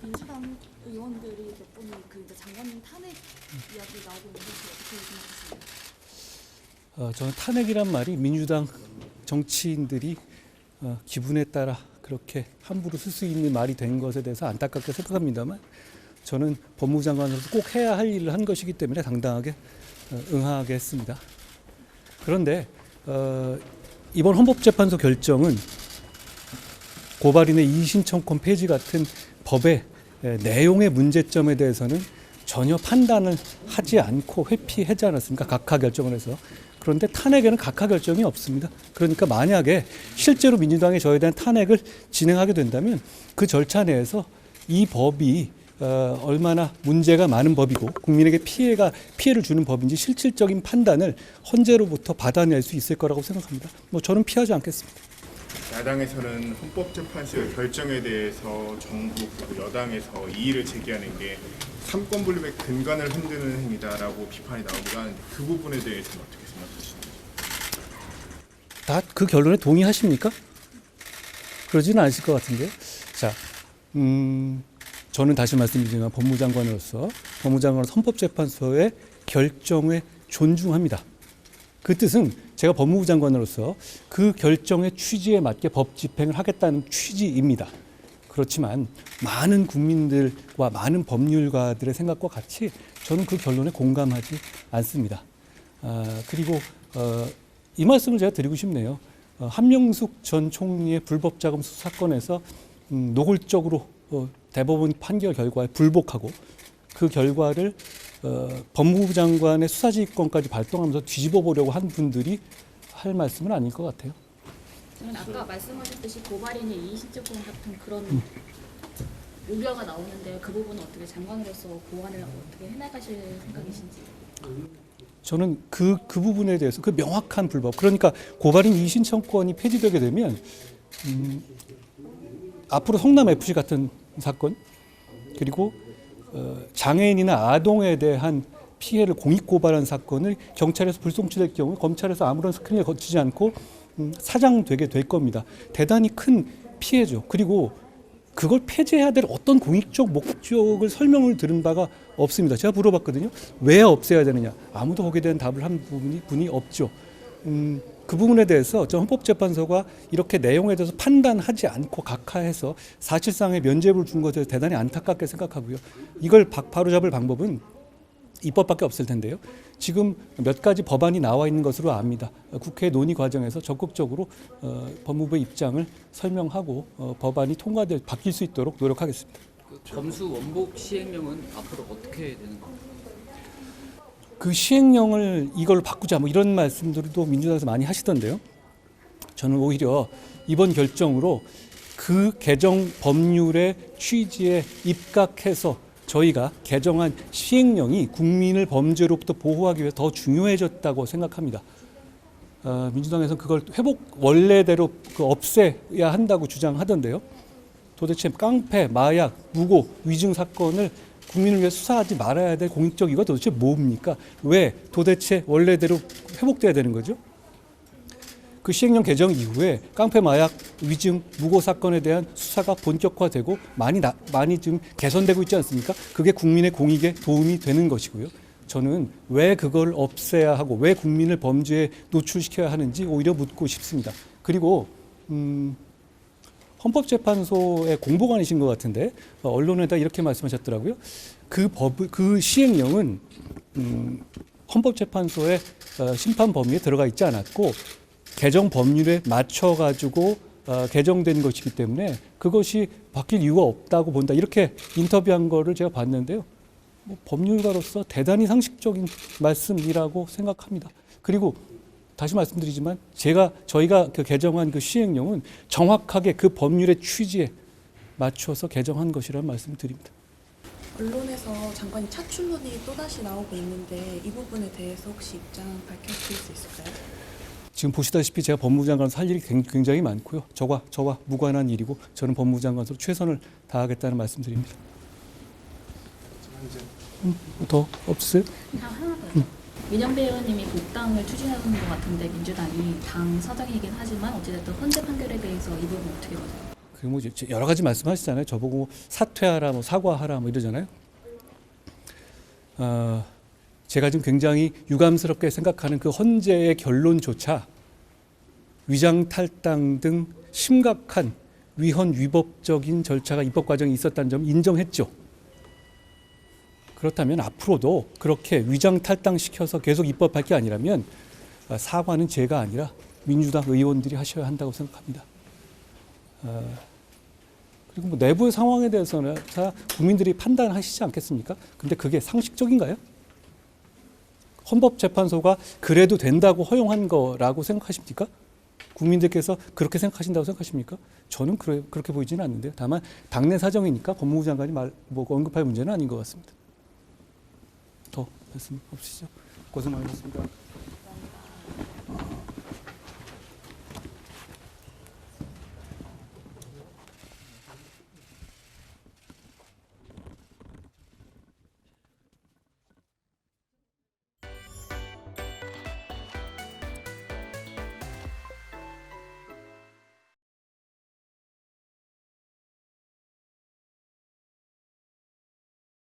민주당 의원들이 몇 분이 그 이제 장관님 탄핵 이야기 나오고 있는데 어떻게 생각하시나요? 저는 탄핵이란 말이 민주당 정치인들이 기분에 따라 그렇게 함부로 쓸 수 있는 말이 된 것에 대해서 안타깝게 생각합니다만 저는 법무부 장관으로서 꼭 해야 할 일을 한 것이기 때문에 당당하게 응하게 했습니다. 그런데 이번 헌법재판소 결정은 고발인의 이의신청권 폐지 같은 법의 내용의 문제점에 대해서는 전혀 판단을 하지 않고 회피하지 않았습니까? 각하 결정을 해서. 그런데 탄핵에는 각하 결정이 없습니다. 그러니까 만약에 실제로 민주당이 저에 대한 탄핵을 진행하게 된다면 그 절차 내에서 이 법이 얼마나 문제가 많은 법이고 국민에게 피해를 주는 법인지 실질적인 판단을 헌재로부터 받아낼 수 있을 거라고 생각합니다. 저는 피하지 않겠습니다. 야당에서는 헌법재판소의 결정에 대해서 정부 그리고 여당에서 이의를 제기하는 게 삼권 분립의 근간을 흔드는 행위다라고 비판이 나오기도 하는데 그 부분에 대해서는 어떻게 생각하시나요? 다 그 결론에 동의하십니까? 그러지는 않으실 것 같은데요. 자, 저는 다시 말씀드리지만 법무장관으로서 헌법재판소의 결정에 존중합니다. 그 뜻은 제가 법무부 장관으로서 그 결정의 취지에 맞게 법 집행을 하겠다는 취지입니다. 그렇지만 많은 국민들과 많은 법률가들의 생각과 같이 저는 그 결론에 공감하지 않습니다. 그리고 이 말씀을 제가 드리고 싶네요. 한명숙 전 총리의 불법 자금 수사 사건에서 노골적으로 대법원 판결 결과에 불복하고 그 결과를 법무부 장관의 수사지휘권까지 발동하면서 뒤집어 보려고 한 분들이 할 말씀은 아닐 것 같아요. 저는 아까 말씀하셨듯이 고발인의 이의신청권 같은 그런 우려가 나오는데 그 부분은 어떻게 장관으로서 보완을 어떻게 해나가실 생각이신지? 저는 그 부분에 대해서 그 명확한 불법, 그러니까 고발인 이의신청권이 폐지되게 되면 앞으로 성남FC 같은 사건 그리고 장애인이나 아동에 대한 피해를 공익고발한 사건을 경찰에서 불송치될 경우 검찰에서 아무런 스크린을 거치지 않고 사장되게 될 겁니다. 대단히 큰 피해죠. 그리고 그걸 폐지해야 될 어떤 공익적 목적을 설명을 들은 바가 없습니다. 제가 물어봤거든요. 왜 없애야 되느냐. 아무도 거기에 대한 답을 한 분이 없죠. 그 부분에 대해서 저 헌법재판소가 이렇게 내용에 대해서 판단하지 않고 각하해서 사실상의 면죄부를 준 것에 대해서 대단히 안타깝게 생각하고요. 이걸 바로잡을 방법은 입법밖에 없을 텐데요. 지금 몇 가지 법안이 나와 있는 것으로 압니다. 국회 논의 과정에서 적극적으로 법무부의 입장을 설명하고 법안이 바뀔 수 있도록 노력하겠습니다. 검수 원복 시행령은 앞으로 어떻게 되는 건가요? 그 시행령을 이걸 바꾸자 이런 말씀들도 민주당에서 많이 하시던데요. 저는 오히려 이번 결정으로 그 개정 법률의 취지에 입각해서 저희가 개정한 시행령이 국민을 범죄로부터 보호하기 위해 더 중요해졌다고 생각합니다. 민주당에서는 그걸 원래대로 없애야 한다고 주장하던데요. 도대체 깡패, 마약, 무고, 위증 사건을 국민을 위해 수사하지 말아야 될 공익적 이유가 도대체 뭡니까? 왜 도대체 원래대로 회복돼야 되는 거죠? 그 시행령 개정 이후에 깡패, 마약, 위증, 무고 사건에 대한 수사가 본격화되고 많이 지금 개선되고 있지 않습니까? 그게 국민의 공익에 도움이 되는 것이고요. 저는 왜 그걸 없애야 하고 왜 국민을 범죄에 노출시켜야 하는지 오히려 묻고 싶습니다. 그리고 헌법재판소의 공보관이신 것 같은데 언론에다 이렇게 말씀하셨더라고요. 그 시행령은 헌법재판소의 심판 범위에 들어가 있지 않았고 개정 법률에 맞춰가지고 개정된 것이기 때문에 그것이 바뀔 이유가 없다고 본다. 이렇게 인터뷰한 거를 제가 봤는데요. 법률가로서 대단히 상식적인 말씀이라고 생각합니다. 그리고 다시 말씀드리지만 저희가 개정한 그 시행령은 정확하게 그 법률의 취지에 맞춰서 개정한 것이라는 말씀을 드립니다. 언론에서 장관이 차출론이 또다시 나오고 있는데 이 부분에 대해서 혹시 입장 밝혀주실 수 있을까요? 지금 보시다시피 제가 법무부 장관으로서 할 일이 굉장히 많고요. 저와 무관한 일이고 저는 법무부 장관으로서 최선을 다하겠다는 말씀드립니다. 더 없으세요? 하나 더. 민영배 의원님이 복당을 추진하는 것 같은데 민주당이 당 사장이긴 하지만 어찌됐든 헌재 판결에 대해서 이 부분 어떻게 보세요? 그리고 뭐 여러 가지 말씀하시잖아요. 저보고 사퇴하라, 뭐 사과하라, 뭐 이러잖아요. 제가 지금 굉장히 유감스럽게 생각하는 그 헌재의 결론조차 위장 탈당 등 심각한 위헌 위법적인 절차가 입법 과정에 있었다는 점 인정했죠. 그렇다면 앞으로도 그렇게 위장 탈당시켜서 계속 입법할 게 아니라면 사과는 제가 아니라 민주당 의원들이 하셔야 한다고 생각합니다. 그리고 뭐 내부의 상황에 대해서는 다 국민들이 판단하시지 않겠습니까? 근데 그게 상식적인가요? 헌법재판소가 그래도 된다고 허용한 거라고 생각하십니까? 국민들께서 그렇게 생각하신다고 생각하십니까? 저는 그렇게 보이지는 않는데요. 다만 당내 사정이니까 법무부 장관이 언급할 문제는 아닌 것 같습니다. 더 말씀 없으시죠? 고생 많으셨습니다.